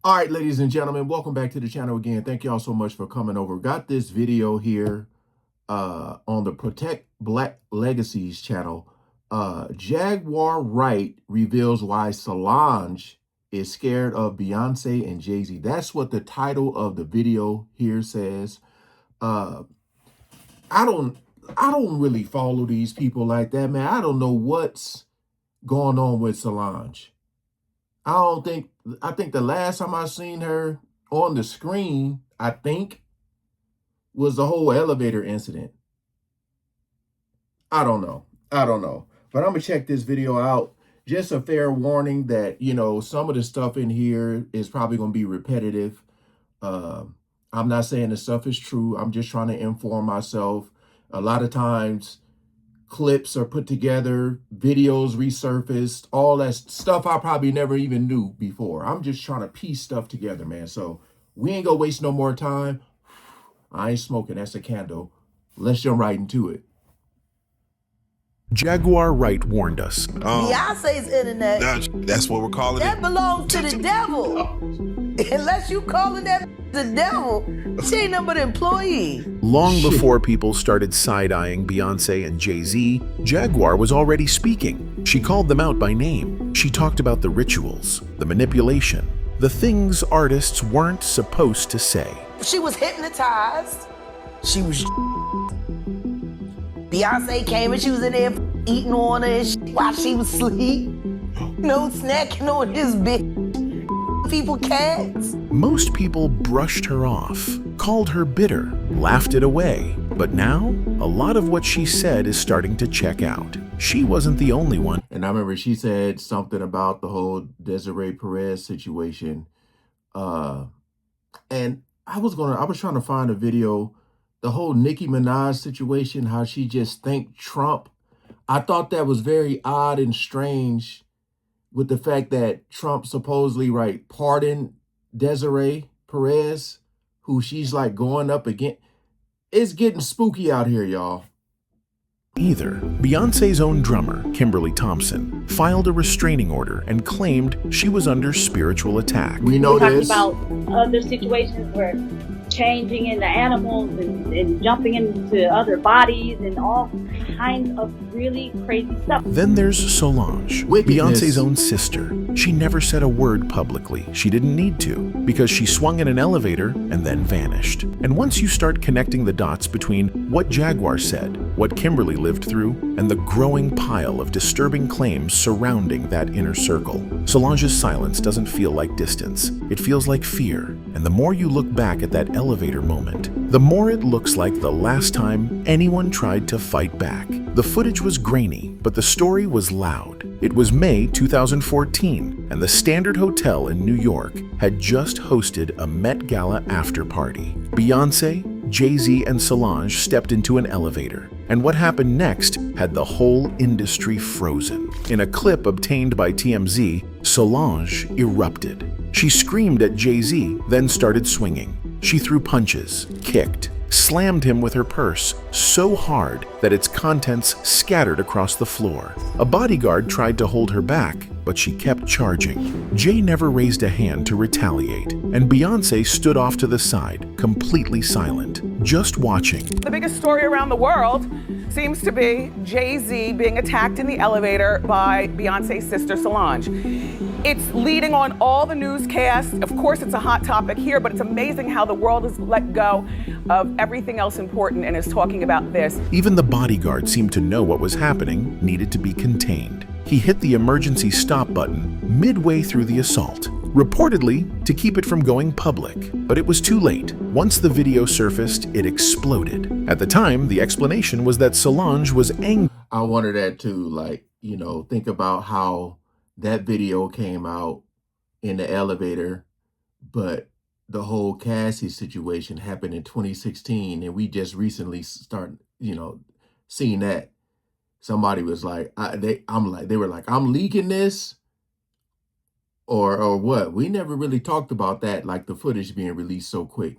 All right, ladies and gentlemen, welcome back to the channel again. Thank y'all so much for coming over. Got this video here on the Protect Black Legacies channel. Jaguar Wright reveals why Solange is scared of Beyonce and Jay-Z. That's what the title of the video here says. I don't really follow these people like that, man. I don't know what's going on with Solange. I think the last time I seen her on the screen, was the whole elevator incident. I don't know. But I'm gonna check this video out. Just a fair warning that, some of the stuff in here is probably gonna be repetitive. I'm not saying the stuff is true. I'm just trying to inform myself. A lot of times clips are put together, videos resurfaced, all that stuff I probably never even knew before. I'm just trying to piece stuff together, man. So we ain't gonna waste no more time. I ain't smoking, that's a candle. Let's jump right into it. Jaguar Wright warned us. Beyonce's internet. That's what we're calling that it. belongs to the devil. Unless you calling that the devil, she ain't nothing but an employee. Long before people started side-eyeing Beyonce and Jay-Z, Jaguar was already speaking. She called them out by name. She talked about the rituals, the manipulation, the things artists weren't supposed to say. She was hypnotized. She was. Beyonce came and she was in there eating on her while she was asleep. No snacking on his big people cats. Most people brushed her off, called her bitter, laughed it away. But now, a lot of what she said is starting to check out. She wasn't the only one. And I remember she said something about the whole Desiree Perez situation. And I was trying to find a video, the whole Nicki Minaj situation, how she just thanked Trump. I thought that was very odd and strange with the fact that Trump supposedly, pardoned Desiree Perez, who she's like going up against. It's getting spooky out here, y'all. Either. Beyonce's own drummer, Kimberly Thompson, filed a restraining order and claimed she was under spiritual attack. We know this. Talking about other situations where changing into animals and jumping into other bodies and all kinds of really crazy stuff. Then there's Solange, Beyonce's own sister. She never said a word publicly. She didn't need to, because she swung in an elevator and then vanished. And once you start connecting the dots between what Jaguar said, what Kimberly lived through, and the growing pile of disturbing claims surrounding that inner circle, Solange's silence doesn't feel like distance. It feels like fear. And the more you look back at that elevator moment, the more it looks like the last time anyone tried to fight back. The footage was grainy, but the story was loud. It was May 2014, and the Standard Hotel in New York had just hosted a Met Gala after party. Beyoncé, Jay-Z, and Solange stepped into an elevator, and what happened next had the whole industry frozen. In a clip obtained by TMZ, Solange erupted. She screamed at Jay-Z, then started swinging. She threw punches, kicked, slammed him with her purse so hard that its contents scattered across the floor. A bodyguard tried to hold her back, but she kept charging. Jay never raised a hand to retaliate, and Beyonce stood off to the side, completely silent, just watching. The biggest story around the world seems to be Jay-Z being attacked in the elevator by Beyonce's sister Solange. It's leading on all the newscasts. Of course, it's a hot topic here, but it's amazing how the world has let go of everything else important and is talking about this. Even the bodyguard seemed to know what was happening needed to be contained. He hit the emergency stop button midway through the assault, reportedly to keep it from going public. But it was too late. Once the video surfaced, it exploded. At the time, the explanation was that Solange was angry. I wonder that too, think about how that video came out in the elevator, but the whole Cassie situation happened in 2016, and we just recently started, seeing that. Somebody was like, they were like, I'm leaking this, or what? We never really talked about that, like the footage being released so quick.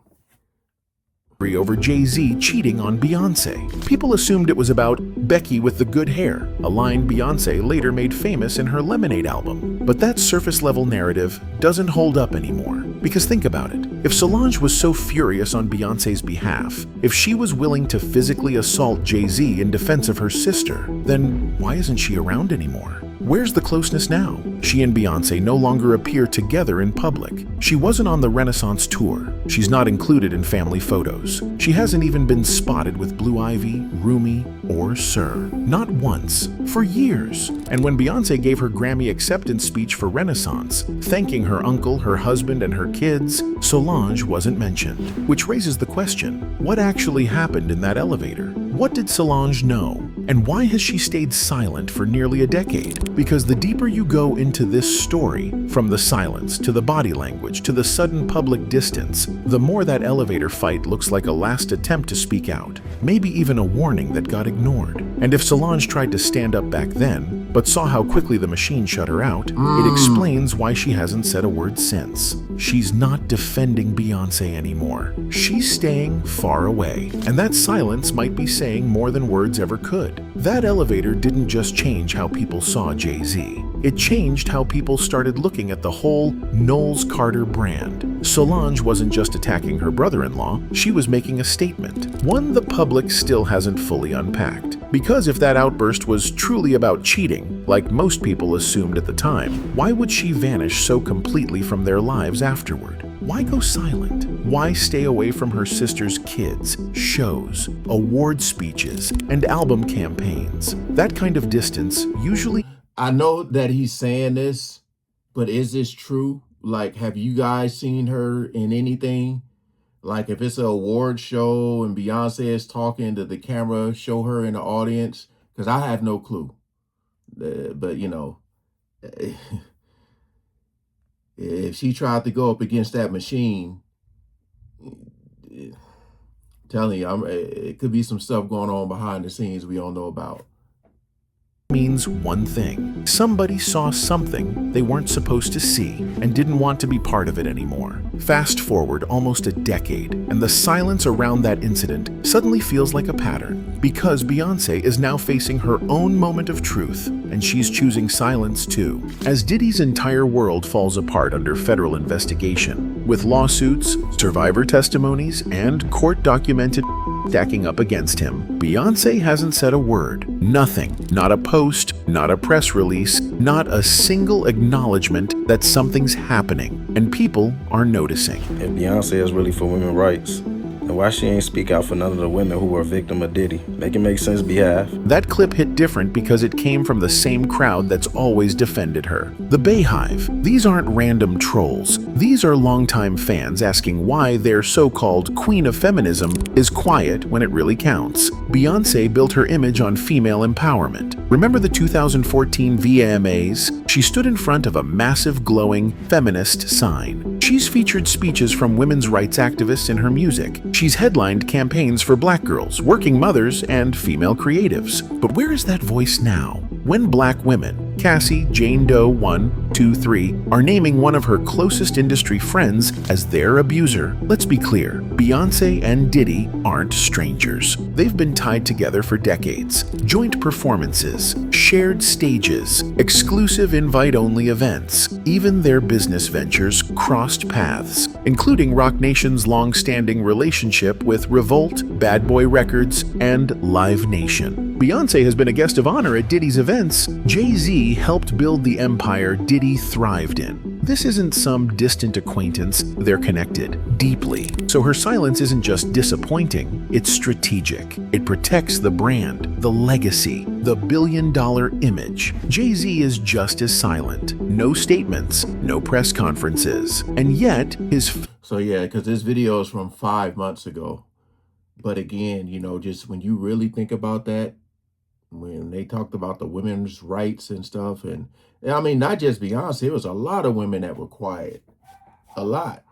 Over Jay-Z cheating on Beyonce. People assumed it was about Becky with the good hair, a line Beyonce later made famous in her Lemonade album. But that surface-level narrative doesn't hold up anymore. Because think about it. If Solange was so furious on Beyoncé's behalf, if she was willing to physically assault Jay-Z in defense of her sister, then why isn't she around anymore? Where's the closeness now? She and Beyoncé no longer appear together in public. She wasn't on the Renaissance tour. She's not included in family photos. She hasn't even been spotted with Blue Ivy, Rumi, or Sir. Not once. For years. And when Beyoncé gave her Grammy acceptance speech for Renaissance, thanking her uncle, her husband, and her kids, Solange wasn't mentioned. Which raises the question, what actually happened in that elevator? What did Solange know? And why has she stayed silent for nearly a decade? Because the deeper you go into this story, from the silence to the body language to the sudden public distance, the more that elevator fight looks like a last attempt to speak out. Maybe even a warning that got ignored. And if Solange tried to stand up back then, but saw how quickly the machine shut her out, it explains why she hasn't said a word since. She's not defending Beyoncé anymore. She's staying far away. And that silence might be saying more than words ever could. That elevator didn't just change how people saw Jay-Z. It changed how people started looking at the whole Knowles Carter brand. Solange wasn't just attacking her brother-in-law, she was making a statement, one the public still hasn't fully unpacked. Because if that outburst was truly about cheating, like most people assumed at the time, why would she vanish so completely from their lives afterward? Why go silent? Why stay away from her sister's kids, shows, award speeches, and album campaigns? That kind of distance usually... I know that he's saying this, but is this true? Like, have you guys seen her in anything? Like, if it's an award show and Beyonce is talking to the camera, show her in the audience? Because I have no clue. But, you know, if she tried to go up against that machine, telling you, it could be some stuff going on behind the scenes we don't know about. Means one thing. Somebody saw something they weren't supposed to see and didn't want to be part of it anymore. Fast forward almost a decade, and the silence around that incident suddenly feels like a pattern, because Beyoncé is now facing her own moment of truth, and she's choosing silence too. As Diddy's entire world falls apart under federal investigation, with lawsuits, survivor testimonies, and court-documented stacking up against him, Beyoncé hasn't said a word. Nothing. Not a post, not a press release, not a single acknowledgement that something's happening, and people are noticing. If Beyoncé is really for women's rights, then why she ain't speak out for none of the women who were a victim of Diddy? Make it make sense behalf. That clip hit different because it came from the same crowd that's always defended her. The Bayhive. These aren't random trolls. These are longtime fans asking why their so-called queen of feminism is quiet when it really counts. Beyoncé built her image on female empowerment. Remember the 2014 VMAs? She stood in front of a massive glowing feminist sign. She's featured speeches from women's rights activists in her music. She's headlined campaigns for black girls, working mothers, and female creatives. But where is that voice now? When black women, Cassie, Jane Doe 1, 2, 3, are naming one of her closest industry friends as their abuser, let's be clear, Beyoncé and Diddy aren't strangers. They've been tied together for decades. Joint performances, shared stages, exclusive invite-only events, even their business ventures crossed paths, including Roc Nation's long-standing relationship with Revolt, Bad Boy Records, and Live Nation. Beyoncé has been a guest of honor at Diddy's events. Jay-Z helped build the empire Diddy thrived in. This isn't some distant acquaintance, they're connected, deeply. So her silence isn't just disappointing, it's strategic. It protects the brand, the legacy, the billion-dollar image. Jay-Z is just as silent. No statements, no press conferences. And yet, So yeah, because this video is from 5 months ago. But again, you know, just when you really think about that, when they talked about the women's rights and stuff, and I mean, not just Beyonce, it was a lot of women that were quiet. A lot.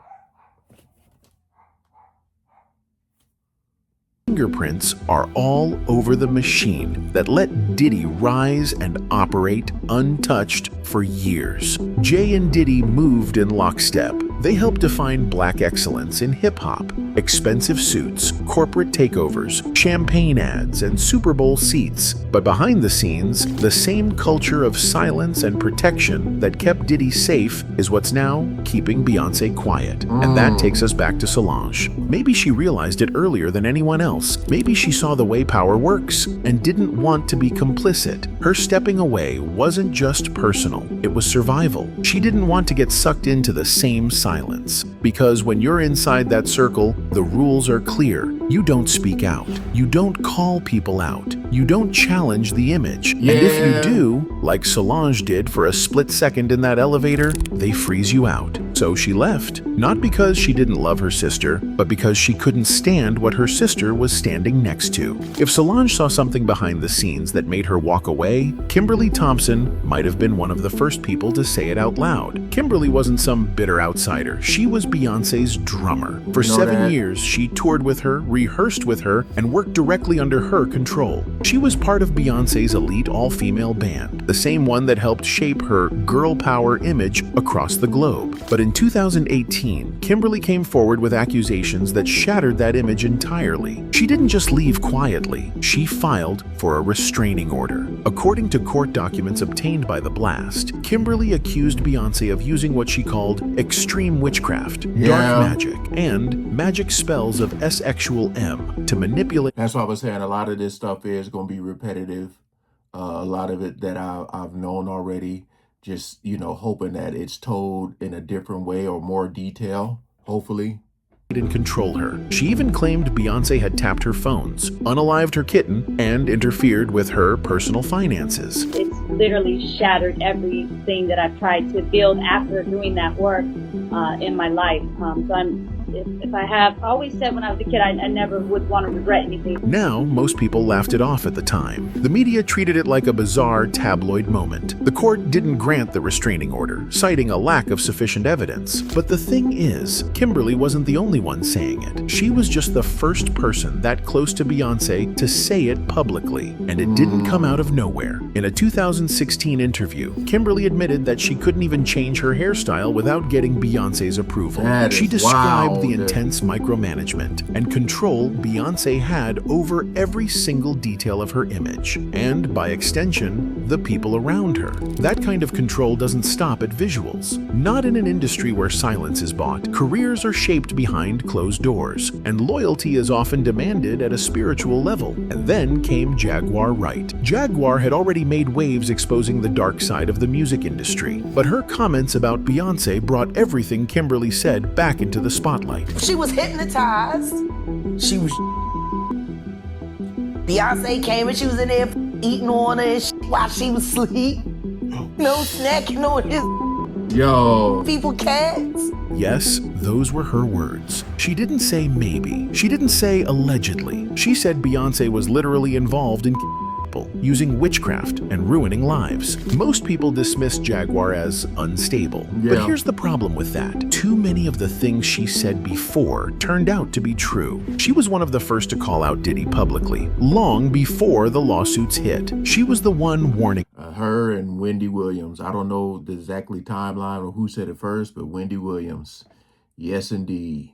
Fingerprints are all over the machine that let Diddy rise and operate untouched for years. Jay and Diddy moved in lockstep, They helped define black excellence in hip-hop. Expensive suits, corporate takeovers, champagne ads, and Super Bowl seats. But behind the scenes, the same culture of silence and protection that kept Diddy safe is what's now keeping Beyoncé quiet. And that takes us back to Solange. Maybe she realized it earlier than anyone else. Maybe she saw the way power works and didn't want to be complicit. Her stepping away wasn't just personal, it was survival. She didn't want to get sucked into the same silence. Because when you're inside that circle, the rules are clear. You don't speak out. You don't call people out. You don't challenge the image. Yeah. And if you do, like Solange did for a split second in that elevator, they freeze you out. So she left, not because she didn't love her sister, but because she couldn't stand what her sister was standing next to. If Solange saw something behind the scenes that made her walk away, Kimberly Thompson might have been one of the first people to say it out loud. Kimberly wasn't some bitter outsider. She was Beyoncé's drummer. For 7 years, she toured with her, rehearsed with her, and worked directly under her control. She was part of Beyoncé's elite all-female band, the same one that helped shape her girl power image across the globe. But in 2018, Kimberly came forward with accusations that shattered that image entirely. She didn't just leave quietly, she filed for a restraining order. According to court documents obtained by The Blast, Kimberly accused Beyoncé of using what she called extreme witchcraft, dark magic, and magic spells of S-X-U-A-L-M to manipulate. That's why I was saying a lot of this stuff is going to be repetitive. A lot of it that I've known already. Just, hoping that it's told in a different way or more detail, hopefully. And control her. She even claimed Beyoncé had tapped her phones, unalived her kitten, and interfered with her personal finances. It's literally shattered everything that I've tried to build after doing that work in my life. I always said when I was a kid, I never would want to regret anything. Now, most people laughed it off at the time. The media treated it like a bizarre tabloid moment. The court didn't grant the restraining order, citing a lack of sufficient evidence. But the thing is, Kimberly wasn't the only one saying it. She was just the first person that close to Beyoncé to say it publicly, and it didn't come out of nowhere. In a 2016 interview, Kimberly admitted that she couldn't even change her hairstyle without getting Beyoncé's approval. She described the intense micromanagement and control Beyoncé had over every single detail of her image, and by extension, the people around her. That kind of control doesn't stop at visuals. Not in an industry where silence is bought. Careers are shaped behind closed doors, and loyalty is often demanded at a spiritual level. And then came Jaguar Wright. Jaguar had already made waves exposing the dark side of the music industry, but her comments about Beyoncé brought everything Kimberly said back into the spotlight. She was hypnotized. Beyonce came and she was in there eating on her and while she was asleep. No snacking on his people cats. Yes, those were her words. She didn't say maybe. She didn't say allegedly. She said Beyoncé was literally involved in using witchcraft and ruining lives. Most people dismiss Jaguar as unstable. But here's the problem with that. Too many of the things she said before turned out to be true. She was one of the first to call out Diddy publicly, long before the lawsuits hit. She was the one warning. Her and Wendy Williams. I don't know the exactly timeline or who said it first, but Wendy Williams. Yes, indeed.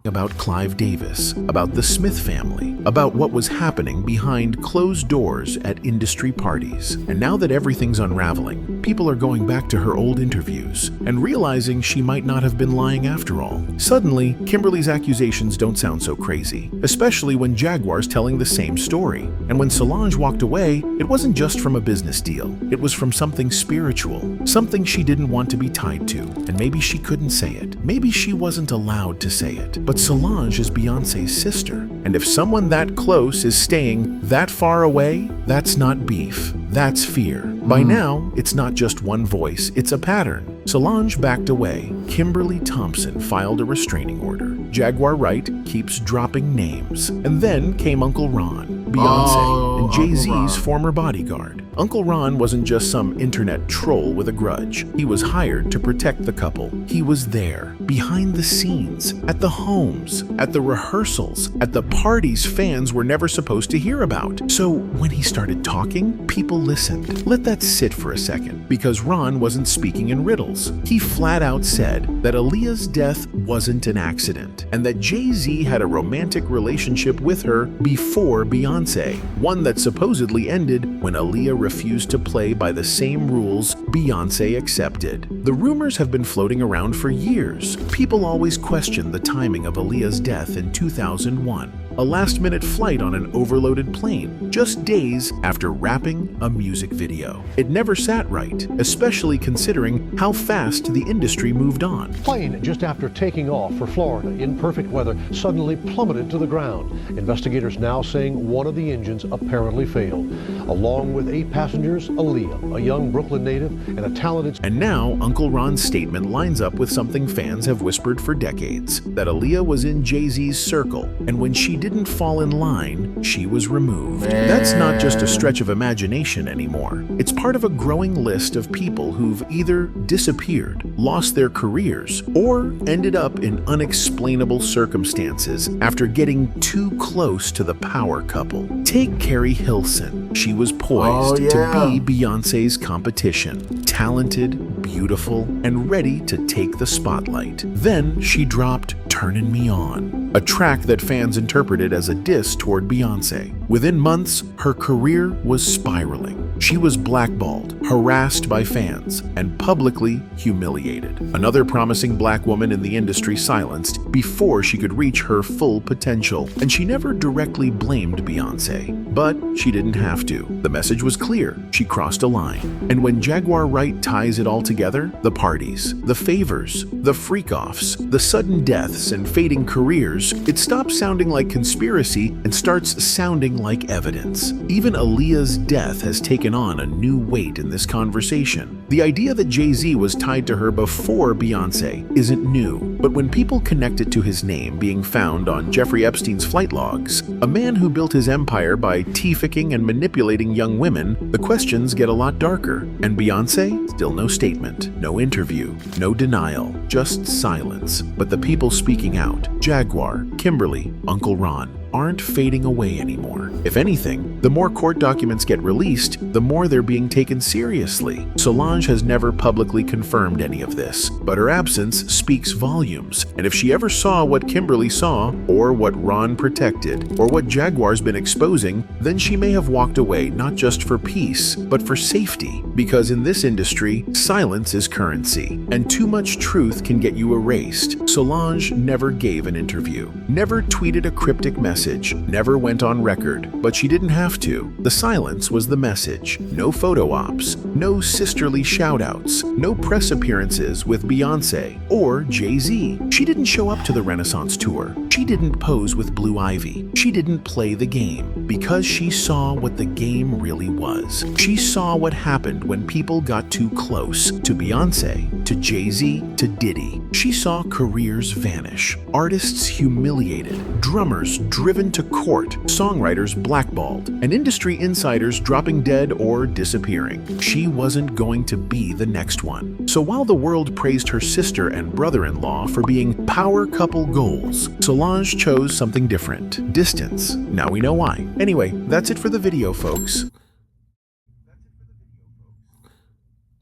About Clive Davis, about the Smith family, about what was happening behind closed doors at industry parties. And now that everything's unraveling, people are going back to her old interviews and realizing she might not have been lying after all. Suddenly, Kimberly's accusations don't sound so crazy, especially when Jaguar's telling the same story. And when Solange walked away, it wasn't just from a business deal. It was from something spiritual, something she didn't want to be tied to. And maybe she couldn't say it. Maybe she wasn't allowed to say it. But Solange is Beyoncé's sister, and if someone that close is staying that far away, that's not beef, that's fear. By now, it's not just one voice, it's a pattern. Solange backed away. Kimberly Thompson filed a restraining order. Jaguar Wright keeps dropping names. And then came Uncle Ron. Beyoncé and Uncle Jay-Z's Ron. former bodyguard. Uncle Ron wasn't just some internet troll with a grudge. He was hired to protect the couple. He was there, behind the scenes, at the homes, at the rehearsals, at the parties fans were never supposed to hear about. So when he started talking, people listened. Let that sit for a second, because Ron wasn't speaking in riddles. He flat out said that Aaliyah's death wasn't an accident, and that Jay-Z had a romantic relationship with her before Beyoncé, one that supposedly ended when Aaliyah refused to play by the same rules Beyoncé accepted. The rumors have been floating around for years. People always question the timing of Aaliyah's death in 2001. A last-minute flight on an overloaded plane, just days after wrapping a music video. It never sat right, especially considering how fast the industry moved on. Plane just after taking off for Florida in perfect weather suddenly plummeted to the ground. Investigators now saying one of the engines apparently failed. Along with 8 passengers, Aaliyah, a young Brooklyn native and a talented... And now, Uncle Ron's statement lines up with something fans have whispered for decades, that Aaliyah was in Jay-Z's circle, and when she didn't fall in line, she was removed. That's not just a stretch of imagination anymore. It's part of a growing list of people who've either disappeared, lost their careers, or ended up in unexplainable circumstances after getting too close to the power couple. Take Carrie Hilson. She was poised to be Beyoncé's competition. Talented, beautiful, and ready to take the spotlight. Then she dropped Turnin' Me On, a track that fans interpreted as a diss toward Beyoncé. Within months, her career was spiraling. She was blackballed, harassed by fans, and publicly humiliated. Another promising black woman in the industry silenced before she could reach her full potential, and she never directly blamed Beyoncé. But she didn't have to. The message was clear. She crossed a line. And when Jaguar Wright ties it all together, the parties, the favors, the freak-offs, the sudden deaths and fading careers, it stops sounding like conspiracy and starts sounding like evidence. Even Aaliyah's death has taken on a new weight in this conversation. The idea that Jay-Z was tied to her before Beyoncé isn't new, but when people connect it to his name being found on Jeffrey Epstein's flight logs, a man who built his empire by tea-ficking and manipulating young women, the questions get a lot darker. And Beyoncé? Still no statement, no interview, no denial, just silence. But the people speaking out, Jaguar, Kimberly, Uncle Ron, aren't fading away anymore. If anything, the more court documents get released, the more they're being taken seriously. Solange has never publicly confirmed any of this, but her absence speaks volumes. And if she ever saw what Kimberly saw, or what Ron protected, or what Jaguar's been exposing, then she may have walked away not just for peace, but for safety. Because in this industry, silence is currency, and too much truth can get you erased. Solange never gave an interview, never tweeted a cryptic message, never went on record, but she didn't have to. The silence was the message. No photo ops, no sisterly shoutouts, no press appearances with Beyoncé or Jay-Z. She didn't show up to the Renaissance tour. She didn't pose with Blue Ivy. She didn't play the game because she saw what the game really was. She saw what happened when people got too close to Beyoncé, to Jay-Z, to Diddy. She saw careers vanish, artists humiliated, drummers driven to court, songwriters blackballed, and industry insiders dropping dead or disappearing. She wasn't going to be the next one. So while the world praised her sister and brother-in-law for being power couple goals, Solange chose something different: distance. Now we know why. Anyway, that's it for the video, folks.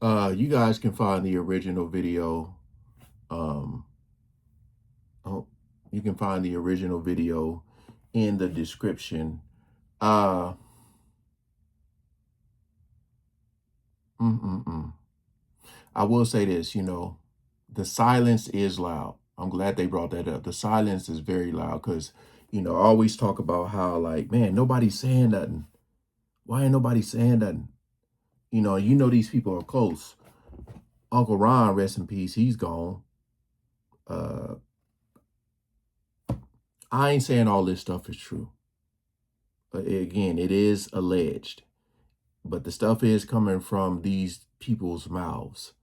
You guys can find the original video. You can find the original video in the description. I will say this, the silence is loud. I'm glad they brought that up. The silence is very loud because, I always talk about how, like, man, nobody's saying nothing. Why ain't nobody saying nothing? These people are close. Uncle Ron, rest in peace, he's gone. I ain't saying all this stuff is true. But again, it is alleged. But the stuff is coming from these people's mouths.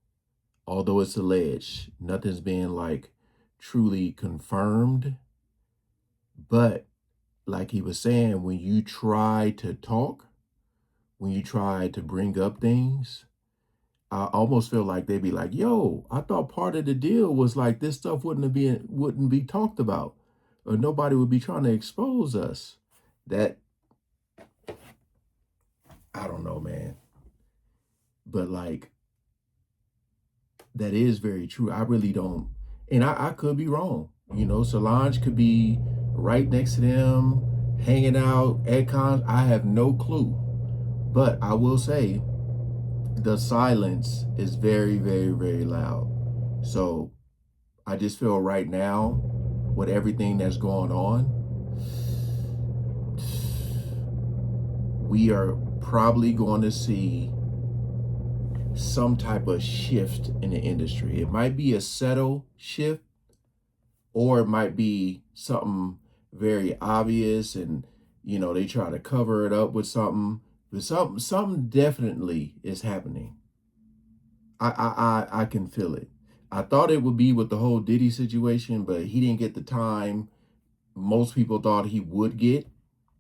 Although it's alleged, nothing's been truly confirmed. But like he was saying, when you try to talk, when you try to bring up things, I almost feel like they'd be like, yo, I thought part of the deal was like this stuff wouldn't be talked about, or nobody would be trying to expose us. That, I don't know, man. But like, that is very true. I really don't, and I could be wrong. You know, Solange could be right next to them, hanging out at cons. I have no clue. But I will say the silence is very, very, very loud. So I just feel right now, with everything that's going on, we are probably going to see some type of shift in the industry. It might be a subtle shift, or it might be something very obvious and, you know, they try to cover it up with something. But something definitely is happening. I can feel it. I thought it would be with the whole Diddy situation, but he didn't get the time most people thought he would get.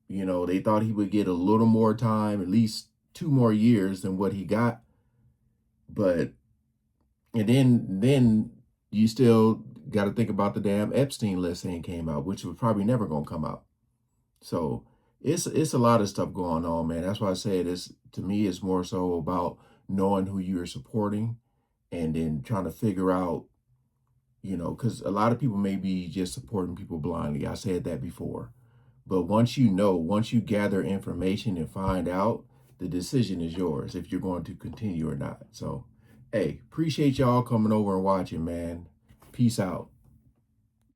You know, they thought he would get a little more time, at least 2 more years than what he got. But, and then you still got to think about the damn Epstein list ain't came out, which was probably never going to come out. So it's a lot of stuff going on, man. That's why I say this, to me, it's more so about knowing who you're supporting and then trying to figure out, you know, because a lot of people may be just supporting people blindly. I said that before. But once you know, once you gather information and find out, the decision is yours if you're going to continue or not. So, hey, appreciate y'all coming over and watching, man. Peace out.